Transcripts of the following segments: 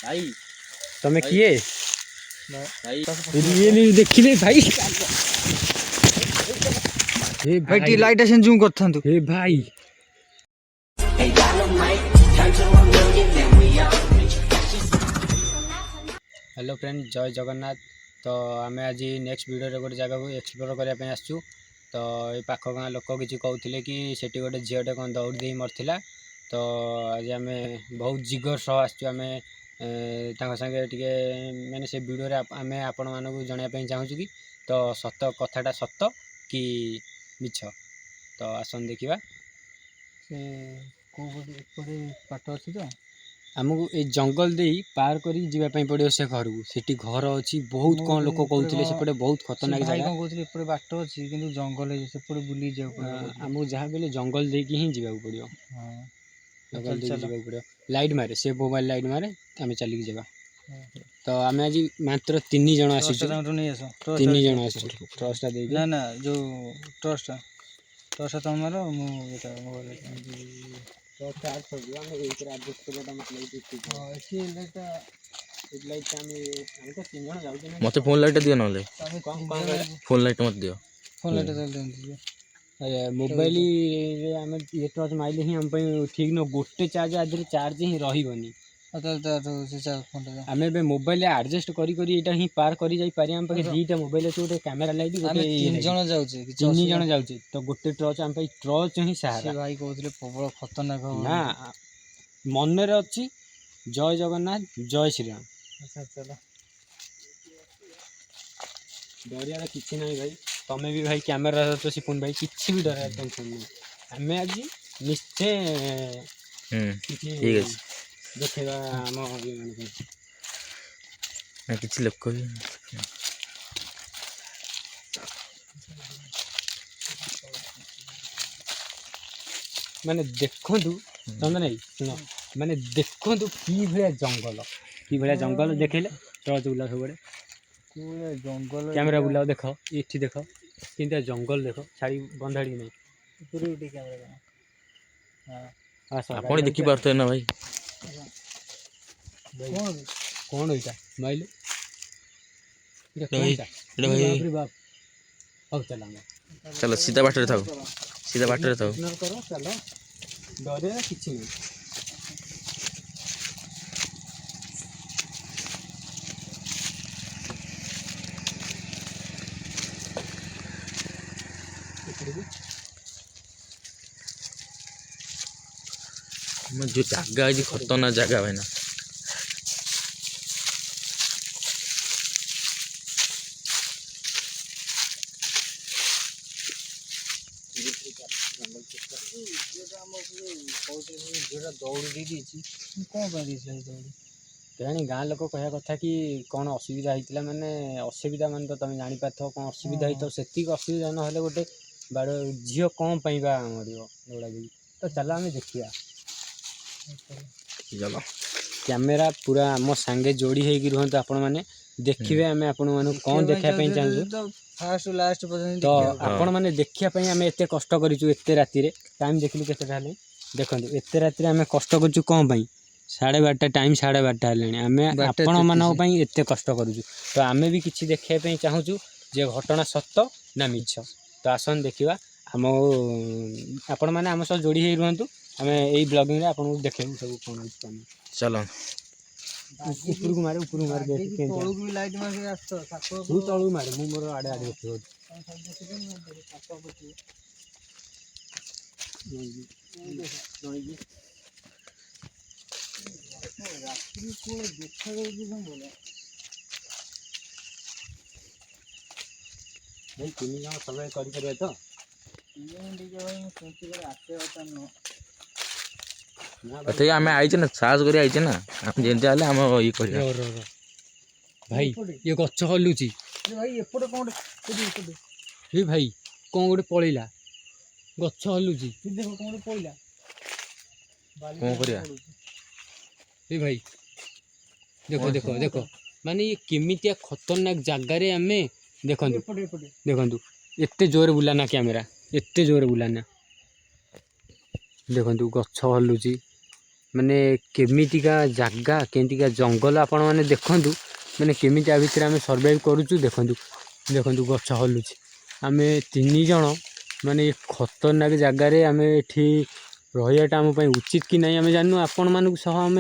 भाई तमे किए भाई ये देखिले भाई हे भाई टी लाइट असन जूम करथांतु हे भाई हेलो फ्रेंड जय जगन्नाथ। तो आम आज नेक्स्ट वीडियो गोटे जगह को एक्सप्लोर करने आसचु। तो ये पाख गाँ लोक किसी कहते कि सेठी गोटे झीटे कौन दौड़ दे मरला। तो आज आम बहुत जिगर सह आसचु सागे टे मैंने से वीडियो आम आपण मानक जनवाई चाहूँ कि तो सत कथाटा सत कि मिछ। तो आसन देखा पाट अच्छी तो आमको ये जंगल दे पार कर जावाई पड़ो से घर को सेठी घर अच्छी बहुत कौन लोक कहते सेपटे बहुत खतरनाक जगह कहते बाट अच्छी कि जंगल से बुली आमको जहाँ बेले जंगल देकी ही जावाक पड़ो। जंगल देकी जावाक पड़ो लाइट मारे से मोबाइल लाइट मारे आम चलिक जावा। तो आम आज मात्र 3 जन आसी 3 जन आसी ट्रस्टा दे ना ना जो ट्रस्टा ट्रस्टा तुम मारो मोबाइल मत फोन लाइट दियो ना फोन लाइट मत दियो फोन लाइट मोबाइल ये टर्च माइले ही हम ठीक न गोटे चार्ज आदि चार्ज ही रही आम मोबाइल एडजस्ट करी पार कर आम पाखे दीटा मोबाइल अच्छे गोटे कैमेरा लाइट तीन जन जाऊे तो गोटे टर्च आम टर्च ही सहारा भाई कहते प्रबल खतरनाक ना मन अच्छी जय जगन्नाथ जय श्री राम। डरिया किसी ना भाई तमें भी भाई कैमेरा तो सिपुन भाई किसी भी डर टेंशन नहीं आम आज निश्चय देखा आम किसी लोक भी माने देखु चंदन भाई शुण माने देखु कि भाया जंगल देखले टर्च बुला सब जंगल कैमेरा बुलाओ देख ये देख कि जंगल देख छाड़ी बंधाड़ी नहीं आप देखी पार्थे ना भाई कौन होता माइल चलो सीधा बाट रे थाओ सीधा बाट रे थाओ करो चलो डरे किसी नहीं जो जगह है खतरनाक जगह है ना केणी गाँ लोक कह कथा कि कौन असुविधा होता माने असुविधा मान तो तुम जानी पाथ कौन असुविधा होता से असुविधा ना गोटे बाड़ झील कौन पाइबा मर दौड़ा दी। तो चलो आम देखिया चलो कैमेरा पूरा आम सांगे जोड़ी होगी रुहतु आपण मैंने देखिए आम आपण मान कौन देखापी चाहूँ फास्ट लास्ट तो आपण मैंने देखापी आम एत कष्ट करूँ एत राति टाइम देखिलु के देखो एत राति आम कष्ट करूँ कौन पाई 12:30 टाइम 12:30 है आम आपण मानी एत कष्ट करूँ। तो आम भी किसी देखापी चाहूँ जे घटना सत्य ना मिछ। तो आसन देखा आम आपण मैंने आम सब जोड़ी हो रुहतु आम यही ब्लॉगिंग रे आपन देखेबु सब कौन चलो ऊपर को मारे देख लाइट मार तू तलू मारे मु मोर आड़े आड़े देखो भाई 3 जन सब कर तो अते आमे आइचे ना साहस करी आइचे ना हम जेंते आले हम ई करिया भाई ये गच्छ हलुची भाई एपटे कोन हे भाई कोन गोटे पळैला गच्छ हलुची देखो कोन पळैला कोन करिया हे भाई देखो देखो देखो माने ये केमितिया खतरनाक जगह रे आमे देखंतु एते जोर बुलाना कैमेरा एते जोर बुलाना देखंतु गच्छ हलुची माने केमितिका जगह केमितिका जंगल आपण मैंने देखूँ मैंने केमिति आ भितर आम सर्वाइव करूँ देखु गछ हलुची आम 3 जन माने खतरनाक जगार आम एठी रहीटा आम उचित कि नहीं आम जानू आपण मानक सह आम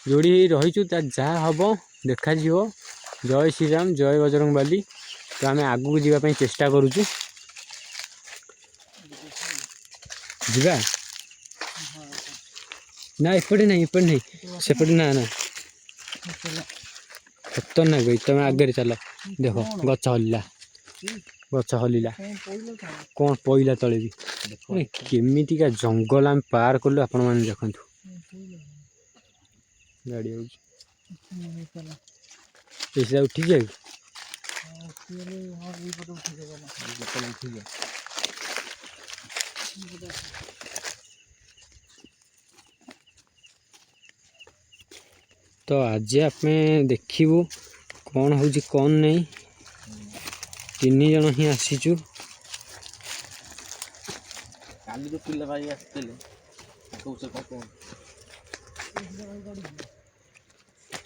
जोड़ी रहीचु जहाँ हम देखा जय श्री राम जय बजरंग बाली। तो आम आगू जावाई चेष्टा करुचु जीवा ना एपटे नहीं सेपटे ना ना खतरनाक भाई तुम आगे चल देख गछ हलिला कौन पईला तले भी केमितिका जंगल आम पार कलु आपण मैंने देखु गाड़ी हो ठीक है तो आज आप देखू कौन हो कौन नहीं 3 जन ही आसीचु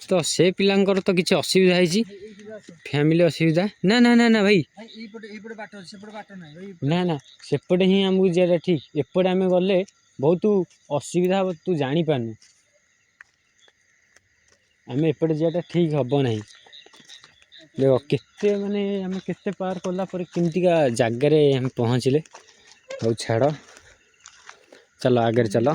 तो से पिलांकर तो किसी असुविधा है फैमिली असुविधा ना ना ना ना भाई ना ना सेपटे ही आमको जाटा ठीक एपटे आम गले बहुत असुविधा हम तू जानी पारनु आम एपटे जाटा ठीक हम ना देख केते माने आम केते पार कला पर केमतिका जगार हम पहुँचले तो छाड़ चलो आगे चलो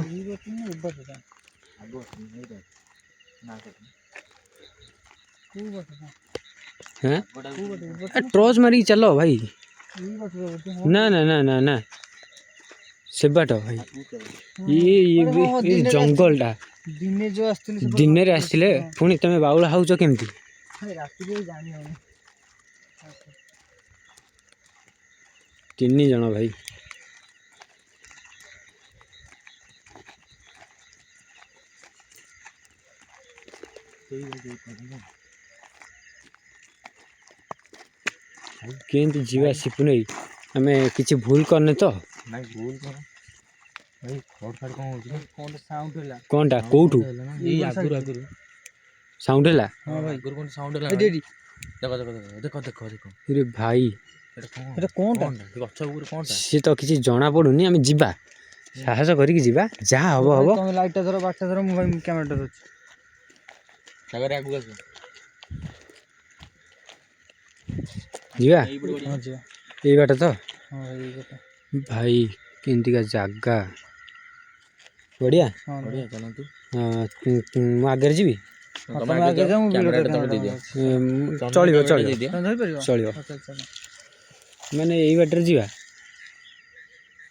टॉर्च मारी चलो भाई ना ना ना ना ना से बाट भाई ये जंगल टा दिन रे आसले पुणी तुम बाउला हाउच केमती 3 जन भाई केंती जीवा सिपुन आम किसी भूल करने तो भूल कर भाई खड़ खड़ कौन साउंड हैला कोनटा कोठू ये आगुर आगुर साउंड हैला हां भाई आगुर कोन साउंड हैला देखो देखो देखो देखो देखो अरे भाई एटा कोनटा गछ ऊपर कोनटा से तो किसी जना पडुनी आम जीवा साहस करिक जीवा जहाँ हबो हबो तुम लाइट धर बाट धर मु भाई कैमरा धर सागर आगु आस जीवा हां जी ये बाट तो हां भाई भाई केंतिका जगह बढ़िया हां बढ़िया चल तू मु आगे जीवी तुम आगे जा मु कैमरा तले दे दियो चलिबो दे चलिबो दियो धरि परियो चलिबो चल चल माने यही बाटर जीवा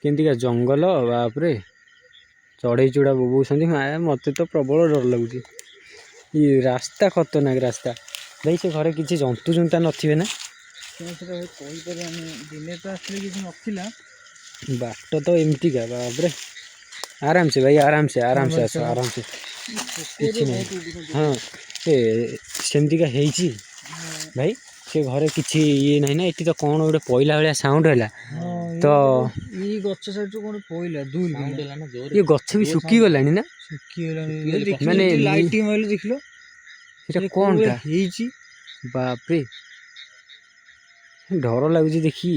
केंतिका जंगल बापरे चढ़ई चूड़ा बोबौसंती मत तो प्रबल डर लगुच ये रास्ता खतरनाक रास्ता भाई से घरे किसी जंतु जुंता नथिबे ना दिन तो आसले किसी नथिला बाट तो एमती का बापरे आराम से भाई आराम से आसो आराम से किसी नहीं हाँ सेमती का हेची भाई से घरे किसी ये नहीं ना ये तो कौन गोटे पईला भाया साउंड है तो ये गच्छ साइड रो कोन पईला दूर साउंड हैला ना जोर ये गच्छ भी सुखी गलानी ना सुखी गेलानी माने लाइट माइल देखलो ये कौन टा हेची बाप रे डर लगुच देखी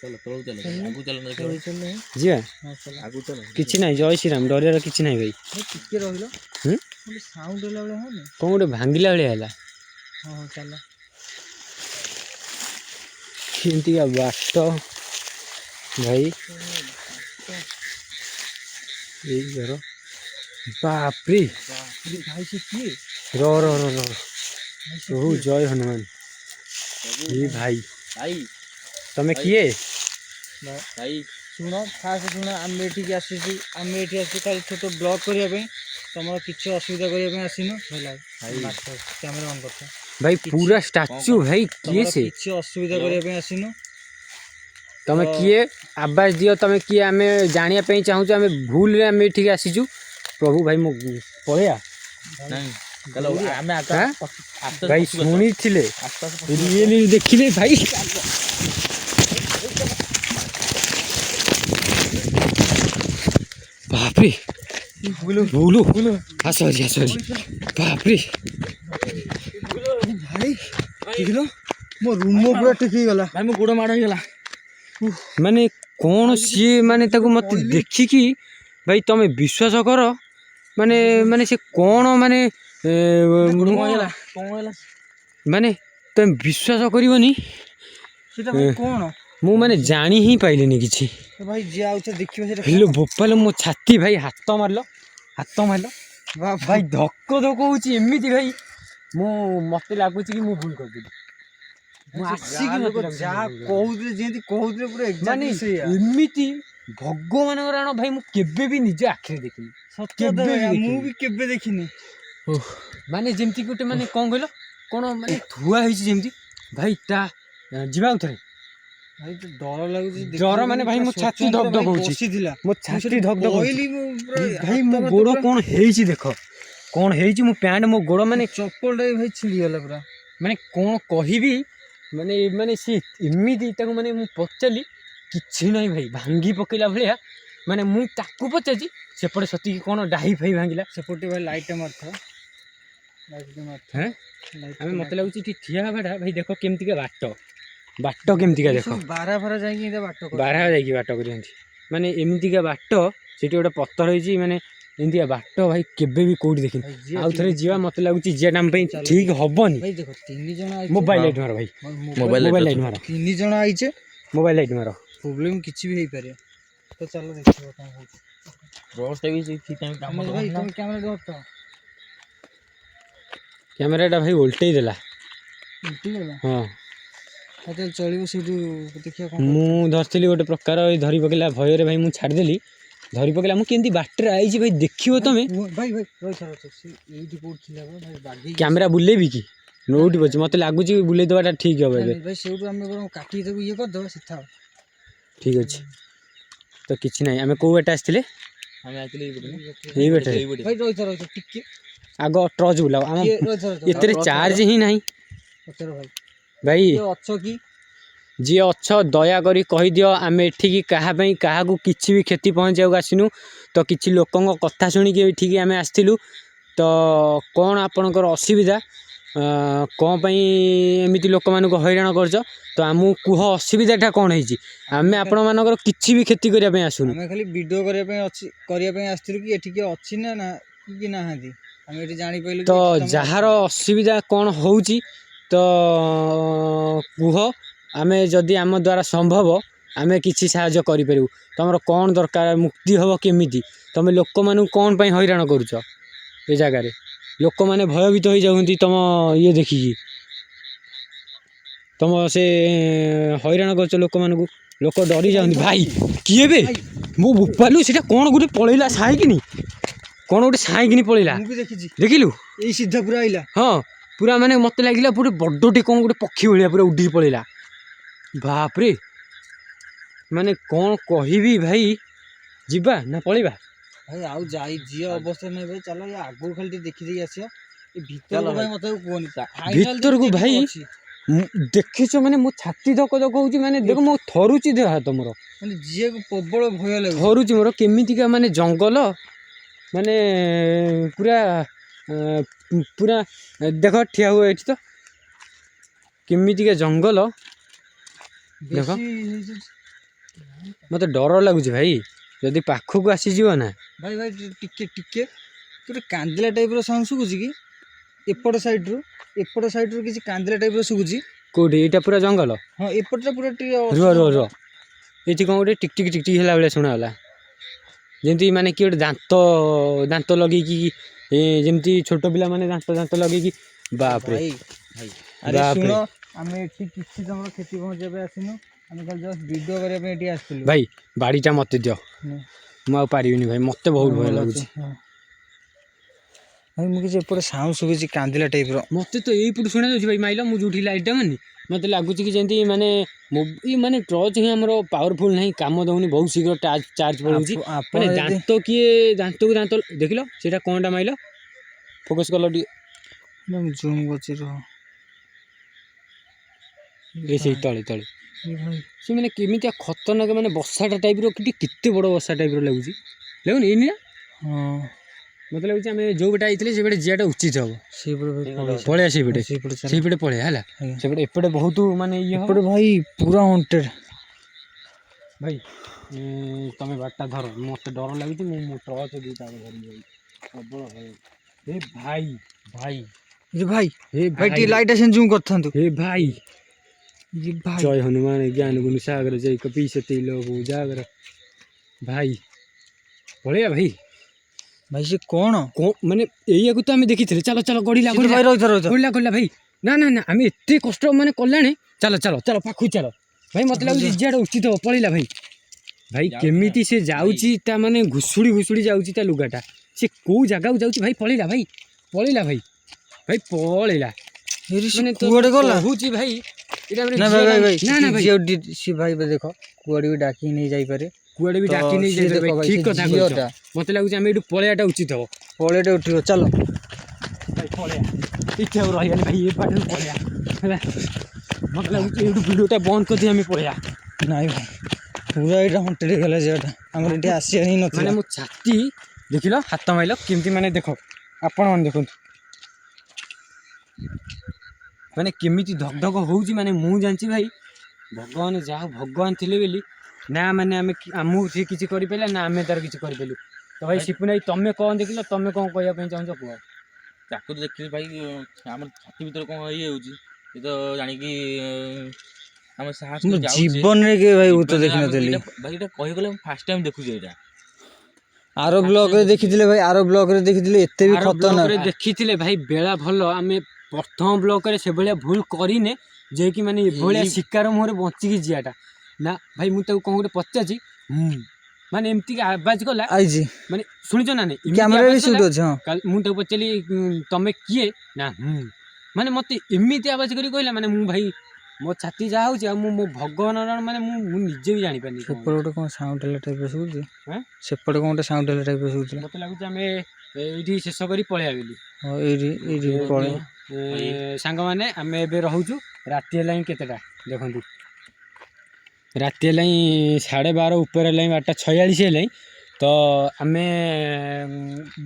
चलो तो चलो आगु चलो नहीं चल जी हां चल आगु चलो किसी नहीं जय श्री राम डरियार किसी नहीं भाई टिके रहलो कोन साउंड होला बळे हो कौन गोटे भांगिला भाया है हां चल केमती का बाट भाई यही घर बापरे भाई से किए रो रो रो रो प्रभु जय हनुमान ये भाई भाई तमें किए भाई सुन फास्ट सुन आम एठी आसी आम एठी आसी खाली छोट ब्लॉग करिया पे तमरा किछ असुविधा करिया पे आसीनो हैला कैमरा ऑन करता भाई पूरा स्टैच्यू भाई किए से किछ असुविधा करिया पे आसीनो तमें किए आवाज दियो तमें किए आमे जानिया पे चाहू आमे भूल रे आमे ठीक आसीजु प्रभु भाई मो पळया नहीं चलो हमें आका भाई सुनी थिले रियली देखिले भाई बाप रे ବୁଲୁ ଆସ ବାପରେ ଭାଇ ଦେଖିଲ ମୋ ରୁମ ପୁରା ଠିକ ହେଇଗଲା ଭାଇ ମୋ ଗୋଡ଼ ମାଡ଼ ହେଇଗଲା। ମାନେ କ'ଣ ସିଏ ମାନେ ତାକୁ ମତେ ଦେଖିକି ଭାଇ ତମେ ବିଶ୍ୱାସ କର ମାନେ ମାନେ ସେ କ'ଣ ମାନେ ମାନେ ତମେ ବିଶ୍ୱାସ କରିବନି ସେଟା ଭାଇ କଣ ମୁଁ ମାନେ ଜାଣି ହିଁ ପାଇଲିନି କିଛି। ଭାଇ ଯିଏ ଆଉଥରେ ଦେଖିବ ସେଟା ହେଲୋ ବୋପାଲ ମୋ ଛାତି ଭାଇ ହାତ ମାରିଲ ଭାଇ ଧକ ହଉଛି ଏମିତି ଭାଇ ମୁଁ ମତେ ଲାଗୁଛି କି ମୁଁ ଭୁଲ କରିଦେଲି। ମୁଁ ଆସିକି ଯାହା କହୁଥିଲେ ଯେମିତି କହୁଥିଲେ ପୁରା ମାନେ ଏକ୍ସାକ୍ଟଲି ସେଇଆ। ଏମିତି ଭଗବାନଙ୍କର ଆଣ ଭାଇ ମୁଁ କେବେ ବି ନିଜ ଆଖିରେ ଦେଖିନି। ସତ ମୁଁ ବି କେବେ ଦେଖିନି। ମାନେ ଯେମିତି ଗୋଟେ ମାନେ କ'ଣ କହିଲ କ'ଣ ମାନେ ଥୁଆ ହେଇଛି ଯେମିତି ଭାଇ ତା ଯିବା ଆଉଥରେ ଭାଇ ତ ଡର ଲାଗୁଛି ଡର ମାନେ ଭାଇ ମୋ ଛାତି ଧକ ଧକ ହଉଛି ମୋ ଛାତି ଧକ ଧକ ହଉଛି ଭାଇ ମୋ ଗୋଡ଼ କ'ଣ ହେଇଛି ଦେଖ କ'ଣ ହେଇଛି ମୋ ପ୍ୟାଣ୍ଟ ମୋ ଗୋଡ଼ ମାନେ ଚପଲଟା ବି ଭାଇ ଛିଡ଼ିଗଲା ପୁରା ମାନେ କ'ଣ କହିବି ମାନେ ମାନେ ସେ ଏମିତି ତାକୁ ମାନେ ମୁଁ ପଚାରିଲି କିଛି ନାହିଁ ଭାଇ ଭାଙ୍ଗି ପକେଇଲା ଭଳିଆ ମାନେ ମୁଁ ତାକୁ ପଚାରିଛି ସେପଟେ ସତିକି କ'ଣ ଡାହି ଫାଇ ଭାଙ୍ଗିଲା ସେପଟେ ଭାଇ ଲାଇଟ୍ଟା ମାରିଥାଉ ହେଁ ଆମେ ମତେ ଲାଗୁଛି ଏଠି ଠିଆ ହେବାଟା ଭାଇ ଦେଖ କେମିତିକା ବାଟ କେମିତିକା ଦେଖ ବାରା ଯାଇକି ବାରା ଯାଇକି ବାଟ କରିଛନ୍ତି ମାନେ ଏମିତିକା ବାଟ ସେଠି ଗୋଟେ ପଥର ହେଇଛି ମାନେ ଏମିତିକା ବାଟ ଭାଇ କେବେ ବି କୋଉଠି ଦେଖିନି। ଆଉ ଥରେ ଯିବା ମତେ ଲାଗୁଛି ଯିବାଟା ଆମ ପାଇଁ ଠିକ ହବନି। ଭାଇ ଦେଖ 3 ଜଣ ମୋବାଇଲ ଲାଇଟ୍ ମାର ଭାଇ ମୋବାଇଲ ଲାଇଟ୍ ମାର 3 ଜଣ ଆଇଛେ ମୋବାଇଲ ଲାଇଟ୍ ମାର ପ୍ରୋବ୍ଲେମ କିଛି ବି ହେଇପାରେ ତ ଚାଲ ଦେଖିବା କଣ ହଉଛି। ରସ୍ଟା ବି ଠିକ ଟାଇମ କାମ ଭାଇ ତମେ କ୍ୟାମେରା ଧର ତ କ୍ୟାମେରାଟା ଭାଇ ଓଲଟେଇ ଦେଲା ହଁ ତାହେଲେ ଚଳିବ ସେଇଠୁ ଦେଖିବା କଣ ମୁଁ ଧରିଥିଲି ଗୋଟେ ପ୍ରକାର ଏଇ ଧରି ପକେଇଲା ଭୟରେ ଭାଇ ମୁଁ ଛାଡ଼ିଦେଲି ଧରି ପକେଇଲା ମୁଁ କେମିତି ବାଟରେ ଆଇଛି ଭାଇ ଦେଖିବ ତମେ ଭାଇ ଏଇଠି କୋଉଠି ଥିଲା ଭାଇ କ୍ୟାମେରା ବୁଲେଇବି କି ନୋଉଠି ବସି ମତେ ଲାଗୁଛି ବୁଲେଇ ଦେବାଟା ଠିକ ହବ ଏବେ ଭାଇ ସେଇଠୁ ଆମେ କାଟିକି ତାକୁ ଇଏ କରିଦେବା ସିଧା ଠିକ ଅଛି ତ କିଛି ନାହିଁ ଆମେ କୋଉ ବାଟେ ଆସିଥିଲେ ଆମେ ଆସିଥିଲେ ଏଇ ବାଟେ ଭାଇ ରହିଥା ଟିକେ ଆଗ ଟର୍ଚ୍ଚ ବୁଲାଅ ଆମ ଏଥିରେ ଚାର୍ଜ ହିଁ ନାହିଁ ଭାଇ ଅଛ କି ଯିଏ ଅଛ ଦୟାକରି କହିଦିଅ ଆମେ ଏଠିକି କାହା ପାଇଁ କାହାକୁ କିଛି ବି କ୍ଷତି ପହଞ୍ଚିବାକୁ ଆସିନୁ ତ କିଛି ଲୋକଙ୍କ କଥା ଶୁଣିକି ଏଠିକି ଆମେ ଆସିଥିଲୁ ତ କ'ଣ ଆପଣଙ୍କର ଅସୁବିଧା କ'ଣ ପାଇଁ ଏମିତି ଲୋକମାନଙ୍କୁ ହଇରାଣ କରୁଛ ତ ଆମକୁ କୁହ ଅସୁବିଧାଟା କ'ଣ ହେଇଛି ଆମେ ଆପଣମାନଙ୍କର କିଛି ବି କ୍ଷତି କରିବା ପାଇଁ ଆସୁନୁ ଆମେ ଖାଲି ଭିଡ଼ିଓ କରିବା ପାଇଁ ଆସିଥିଲୁ କି ଏଠି କିଏ ଅଛି ନା କି ନାହାନ୍ତି ଆମେ ଏଠି ଜାଣିପାରିଲୁ ତ ଯାହାର ଅସୁବିଧା କ'ଣ ହେଉଛି ତ କୁହ ଆମେ ଯଦି ଆମ ଦ୍ୱାରା ସମ୍ଭବ ଆମେ କିଛି ସାହାଯ୍ୟ କରିପାରିବୁ ତମର କ'ଣ ଦରକାର ମୁକ୍ତି ହେବ କେମିତି ତମେ ଲୋକମାନଙ୍କୁ କ'ଣ ପାଇଁ ହଇରାଣ କରୁଛ ଏ ଜାଗାରେ ଲୋକମାନେ ଭୟଭୀତ ହେଇଯାଉଛନ୍ତି ତମ ଇଏ ଦେଖିକି ତମ ସେ ହଇରାଣ କରୁଛ ଲୋକମାନଙ୍କୁ ଲୋକ ଡରି ଯାଆନ୍ତି ଭାଇ କିଏ ବେ ମୁଁ ବୋପାଲୁ ସେଟା କ'ଣ ଗୋଟେ ପଳେଇଲା ସାଇକିନି କ'ଣ ଗୋଟେ ସାଇକିନି ପଳେଇଲା ଦେଖିଲୁ ଏଇ ସିଧା ପୁରା ଆଇଲା ହଁ ପୁରା ମାନେ ମତେ ଲାଗିଲା ପୁରା ବଡ଼ଟେ କ'ଣ ଗୋଟେ ପକ୍ଷୀ ଭଳିଆ ପୁରା ଉଡ଼ିକି ପଳେଇଲା ବାପରେ ମାନେ କ'ଣ କହିବି ଭାଇ ଯିବା ନା ପଳେଇବା ଭାଇ ଆଉ ଯିଏ ଅବସ୍ଥା ନାହିଁ ଭାଇ ଚାଲ ଆଗକୁ ଖାଲି ଟିକେ ଦେଖିଦେଇକି ଆସିବା ଏ ଭିତରକୁ ଭାଇ ମତେ କୁହନି ଭିତରକୁ ଭାଇ ଦେଖିଛ ମାନେ ମୋ ଛାତି ଧକ ଧକ ହଉଛି ମାନେ ଦେଖ ମୋ ଥରୁଛି ଦେହ ହାତ ମୋର ମାନେ ଯିଏକୁ ପ୍ରବଳ ଭୟ ଲାଗୁଛି ଥରୁଛି ମୋର କେମିତିକା ମାନେ ଜଙ୍ଗଲ ମାନେ ପୁରା ପୁରା ଦେଖ ଠିଆ ହୁଏ ଏଠି ତ କେମିତିକା ଜଙ୍ଗଲ ଦେଖ ମତେ ଡର ଲାଗୁଛି ଭାଇ ଯଦି ପାଖକୁ ଆସିଯିବ ନା ଭାଇ ଟିକେ ଗୋଟେ କାନ୍ଦିଲା ଟାଇପର ସାଉଣ୍ଡ ଶୁଭୁଛି କି ଏପଟ ସାଇଡରୁ କିଛି କାନ୍ଦିଲା ଟାଇପର ଶୁଭୁଛି କୋଉଠି ଏଇଟା ପୁରା ଜଙ୍ଗଲ ହଁ ଏପଟଟା ପୁରା ଟିକେ ରୁହ ଏଠି କ'ଣ ଗୋଟେ ଟିକ ଟିକ ହେଲା ଭଳିଆ ଶୁଣାଗଲା ଯେମିତି ମାନେ କି ଗୋଟେ ଦାନ୍ତ ଲଗେଇକି ଯେମିତି ଛୋଟ ପିଲାମାନେ ଦାନ୍ତ ଲଗେଇକି ବାପରେ ଆରେ ଶୁଣ ଆମେ ଏଠି କିଛି ତମର କ୍ଷତି ପହଞ୍ଚିବା ପାଇଁ ଆସିନୁ ଆମେ ଖାଲି ଜଷ୍ଟ ଭିଡ଼ିଓ କରିବା ପାଇଁ ଏଠି ଆସିଥିଲୁ ଭାଇ ବାଡ଼ିଟା ମତେ ଦିଅ ମୁଁ ଆଉ ପାରିବିନି ଭାଇ ମତେ ବହୁତ ଭୟ ଲାଗୁଛି ଭାଇ ମୁଁ କିଛି ଏପଟେ ସାଉଣ୍ଡ ଶୁଭୁଛି କାନ୍ଦିଲା ଟାଇପର ମତେ ତ ଏଇପଟୁ ଶୁଣା ଯାଉଛି ଭାଇ ମାଇଲ ମୁଁ ଯୋଉଠି ଲାଇଟ୍ଟା ମାନି ମତେ ଲାଗୁଛି କି ଯେମିତି ମାନେ ମାନେ ଟର୍ଚ୍ଚ ହିଁ ଆମର ପାୱାରଫୁଲ ନାହିଁ କାମ ଦଉନି ବହୁତ ଶୀଘ୍ର ଚାର୍ଜ ପଳଉଛି ମାନେ ଦାନ୍ତକୁ ଦାନ୍ତ ଦେଖିଲ ସେଇଟା କ'ଣଟା ମାଇଲ ଫୋକସ୍ କଲ ଟିକେ ଜୁମ୍ କରୁଛି ସେଇ ତଳେ ସେ ମାନେ କେମିତିଆ ଖତରନାକ ମାନେ ବସାଟା ଟାଇପର କେତେ ବଡ଼ ବସା ଟାଇପର ଲାଗୁଛି ଏଇନି ନା ହଁ ମତେ ଲାଗୁଛି ଆମେ ଯୋଉ ପଟେ ଆଇଥିଲେ ସେ ପଟେ ଯିବାଟା ଉଚିତ ହବ। ସେଇପଟେ ଭାଇ ପଳେଇବା ସେଇପଟେ ଚାଲ। ସେଇପଟେ ପଳେଇବା ହେଲା। ଆଜ୍ଞା। ସେପଟେ ଏପଟେ ବହୁତ ମାନେ ଇଏ ହବ। ଏପଟେ ଭାଇ ପୁରା ହଣ୍ଟେଡ୍। ଭାଇ ତମେ ବାଟଟା ଧର, ମତେ ଡର ଲାଗୁଛି। ମୁଁ ଟର୍ଚ୍ଚ ଦିଟା ଧରିକି ଯାଉଛି ପ୍ରବଳ ଭାଇ। ଏ ଭାଇ ଭାଇ ଏ ଭାଇ ଏ ଭାଇ ଟିକେ ଲାଇଟ୍ ଆସି ଜୁମ୍ କରିଥାନ୍ତୁ। ଏ ଭାଇ ଏ ଭାଇ ଜୟ ହनुମାନ ଜ୍ଞାନ ଗୁଣ ସାଗର ଜୟ କପିଶ ତିଲୋ ଜାଗର। ଭାଇ ପଳେଇବା ଭାଇ। ଭାଇ ସେ କଣ ମାନେ ଏଇଆକୁ ତ ଆମେ ଦେଖିଥିଲେ। ଚାଲ ଚାଲ ଗଡ଼ିଲା ସେ ତ ଭାଇ ରହିଥା ଗଡ଼ିଲା ଭାଇ। ନା ନା ନା ଆମେ ଏତେ କଷ୍ଟ ମାନେ କଲାଣି। ଚାଲ ଚାଲ ଚାଲ ପାଖକୁ ଚାଲ ଭାଇ। ମତେ ଲାଗୁଛି ଯିଆଟା ଉଚିତ ହବ। ପଳେଇଲା ଭାଇ। ଭାଇ କେମିତି ସେ ଯାଉଛି ତା ମାନେ ଘୁଷୁଡ଼ି ଘୁଷୁଡ଼ି ଯାଉଛି ତା ଲୁଗାଟା। ସେ କୋଉ ଜାଗାକୁ ଯାଉଛି ଭାଇ। ପଳେଇଲା ଭାଇ ପଳେଇଲା ଭାଇ ଭାଇ ପଳେଇଲା। ମାନେ କୁଆଡେ ଗଲା କହୁଛି ଭାଇ ଏଇଟା ନା ଭାଇ ଭାଇ ଭାଇ ନା ନା ଭାଇ ସେ ଭାଇ ଦେଖ କୁଆଡେ ବି ଡାକି ନେଇ ଯାଇପାରେ। କୁଆଡେ ବି ଡାକି ନେଇ ଯାଇପାରେ ଭାଇ। ଠିକ କଥା କହୁଛ। ମତେ ଲାଗୁଛି ଆମେ ଏଇଠୁ ପଳେଇବାଟା ଉଚିତ ହବ। ପଳେଇଟା ଉଠିବ ଚାଲ ଭାଇ ପଳେଇବା। ଏଠି ଆଉ ରହିବାନି ଭାଇ। ଏ ପାଖକୁ ପଳେଇବା ହେଲା। ମତେ ଲାଗୁଛି ଏଇଠୁ ଭିଡ଼ିଓଟା ବନ୍ଦ କରିଦେଇ ଆମେ ପଳେଇବା। ନାଇଁ ଭାଇ ପୁରା ଏଇଟା ହଣ୍ଟେଡ୍ ହେଇଗଲା ଜାଗାଟା। ଆମର ଏଠି ଆସିବା ହିଁ ନଥିଲା। ମାନେ ମୋ ଛାତି ଦେଖିଲ ହାତ ମାଇଲ କେମିତି ମାନେ ଦେଖ ଆପଣ ମାନେ ଦେଖନ୍ତୁ ମାନେ କେମିତି ଧକ ଧକ ହଉଛି। ମାନେ ମୁଁ ଜାଣିଛି ଭାଇ ଭଗବାନ ଯାହା ହଉ ଭଗବାନ ଥିଲେ ବୋଲି ନା ମାନେ ଆମେ ଆମକୁ ସିଏ କିଛି କରିପାରିଲା ନା ଆମେ ତାର କିଛି କରିପାରିଲୁ। ତ ଭାଇ ସିପୁନ ଭାଇ ତମେ କଣ ଦେଖିଲ? ତମେ କଣ କହିବା ପାଇଁ ଚାହୁଁଛ କୁହ? ତାକୁ ତ ଦେଖିଲି ଭାଇ ଆମର ଛାତି ଭିତରେ କଣ ହେଇଯାଉଛି ଏ ତ ଜାଣିକି ଆମେ ସାହସ ମୁଁ କରି ଯାଉଛେ। ଜୀବନରେ କେବେ ଭାଇ ଭୂତ ଜୀବନରେ ଦେଖିନଥିଲି। ଭାଇ ଏଇଟା କହିଗଲେ ମୁଁ ଫାଷ୍ଟ ଟାଇମ୍ ଦେଖୁଛି ଏଇଟା। ଆର ବ୍ଲକରେ ଦେଖିଥିଲେ ଭାଇ। ଆର ବ୍ଲକରେ ଦେଖିଥିଲେ ଏତେ ବି ଆର ଖତରନାକ। ବ୍ଲକରେ ଦେଖିଥିଲେ ଭାଇ ବେଳା ଭଲ। ଆମେ ପ୍ରଥମ ବ୍ଲକରେ ସେଭଳିଆ ଭୁଲ କରିନେ ଯେ କି ମାନେ ଏଭଳିଆ ଶିକାର ମୁହଁରେ ବଞ୍ଚିକି ଯିବାଟା। ନା ଭାଇ ମୁଁ ତାକୁ କଣ ଗୋଟେ ପଚାରିଛି ମାନେ ଏମିତିକି ଆବାଜ କଲା ଆଇଛି ମାନେ ଶୁଣିଛ ନା ନାଇଁ? କ୍ୟାମେରା ବି ସୁଟ୍ ଅଛି। ହଁ ମୁଁ ତାକୁ ପଚାରିଲି ତମେ କିଏ? ନା ମାନେ ମତେ ଏମିତି ଆବାଜ କରି କହିଲା ମାନେ ମୁଁ ଭାଇ ମୋ ଛାତି ଯାହା ହଉଛି ଆଉ ମୁଁ ମୋ ଭଗବାନର ମାନେ ମୁଁ ନିଜେ ବି ଜାଣିପାରିନି। ସେପଟେ ଗୋଟେ କଣ ସାଉଣ୍ଡ ହେଲା ଟାଇପର ଶୁଭୁଛି। ଆଁ ସେପଟେ କଣ ଗୋଟେ ସାଉଣ୍ଡ ହେଲା ଟାଇପର ଶୁଭୁଥିଲା। ମତେ ଲାଗୁଛି ଆମେ ଏଇଠି ଶେଷ କରି ପଳେଇବା ବୋଲି। ହଁ ଏଇଠି ପଳେଇବା। ସାଙ୍ଗମାନେ ଆମେ ଏବେ ରହୁଛୁ। ରାତି ହେଲାଣି କେତେଟା ଦେଖନ୍ତୁ। ରାତି ହେଲାଣି 12:30 ଉପରେ ହେଲାଣି। 12:46 ହେଲାଣି। ତ ଆମେ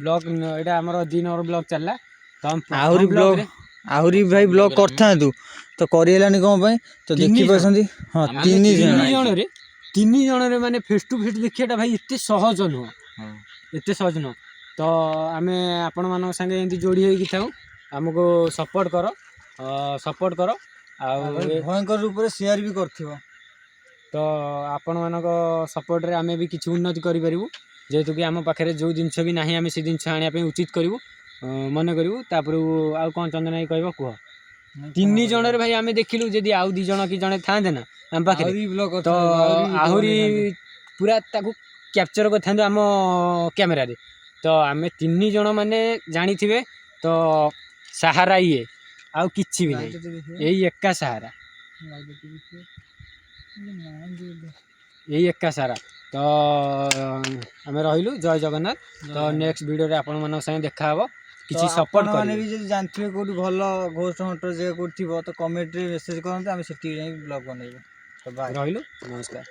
ବ୍ଲଗ ଏଇଟା ଆମର 2 ନମ୍ବର ବ୍ଲଗ ଚାଲିଲା। ତ ଆମେ ପ୍ରଥମ ବ୍ଲଗରେ ଆହୁରି ଭାଇ ବ୍ଲଗ କରିଥାନ୍ତୁ ତ କରିହେଲାନି କଣ ପାଇଁ ତ ଦେଖିପାରୁଛନ୍ତି। ହଁ 3 ଜଣ। 3 ଜଣରେ ମାନେ ଫେସ୍ ଟୁ ଫେସ୍ ଦେଖିବାଟା ଭାଇ ଏତେ ସହଜ ନୁହଁ। ଏତେ ସହଜ ନୁହଁ। ତ ଆମେ ଆପଣମାନଙ୍କ ସାଙ୍ଗେ ଏମିତି ଯୋଡ଼ି ହେଇକି ଥାଉ। ଆମକୁ ସପୋର୍ଟ କର ଆଉ ଭୟଙ୍କର ରୂପରେ ସେୟାର ବି କରିଥିବ। ତ ଆପଣମାନଙ୍କ ସପୋର୍ଟରେ ଆମେ ବି କିଛି ଉନ୍ନତି କରିପାରିବୁ। ଯେହେତୁ କି ଆମ ପାଖରେ ଯେଉଁ ଜିନିଷ ବି ନାହିଁ ଆମେ ସେ ଜିନିଷ ଆଣିବା ପାଇଁ ଉଚିତ କରିବୁ ମନେ କରିବୁ। ତାପରେ ଆଉ କ'ଣ ଚନ୍ଦନ ଭାଇ କହିବ କୁହ? 3 ଜଣରେ ଭାଇ ଆମେ ଦେଖିଲୁ ଯଦି ଆଉ 2 ଜଣ କି ଜଣେ ଥାନ୍ତେ ନା ଆମ ପାଖରେ ତ ଆହୁରି ପୁରା ତାକୁ କ୍ୟାପଚର କରିଥାନ୍ତୁ ଆମ କ୍ୟାମେରାରେ। ତ ଆମେ 3 ଜଣ ମାନେ ଜାଣିଥିବେ ତ ସାହାରା ଇଏ ଆଉ କିଛି ବି ନାହିଁ। ଏଇ ଏକା ସାହାରା ଏଇ ଏକା ସାହାରା। ତ ଆମେ ରହିଲୁ। ଜୟ ଜଗନ୍ନାଥ। ତ ନେକ୍ସଟ ଭିଡ଼ିଓରେ ଆପଣମାନଙ୍କ ସାଙ୍ଗେ ଦେଖାହବ। କିଛି ସପୋର୍ଟ କରିବେ। ବି ଯଦି ଜାଣିଥିବେ କୋଉଠି ଭଲ ଘୋଷ୍ଟ ହଣ୍ଟର ଜାଗା କୋଉଠି ଥିବ ତ କମେଣ୍ଟରେ ମେସେଜ କରନ୍ତୁ। ଆମେ ସେଠିକି ଯାଇ ବ୍ଲଗ ବନେଇବୁ। ତ ବାଏ। ରହିଲୁ ନମସ୍କାର।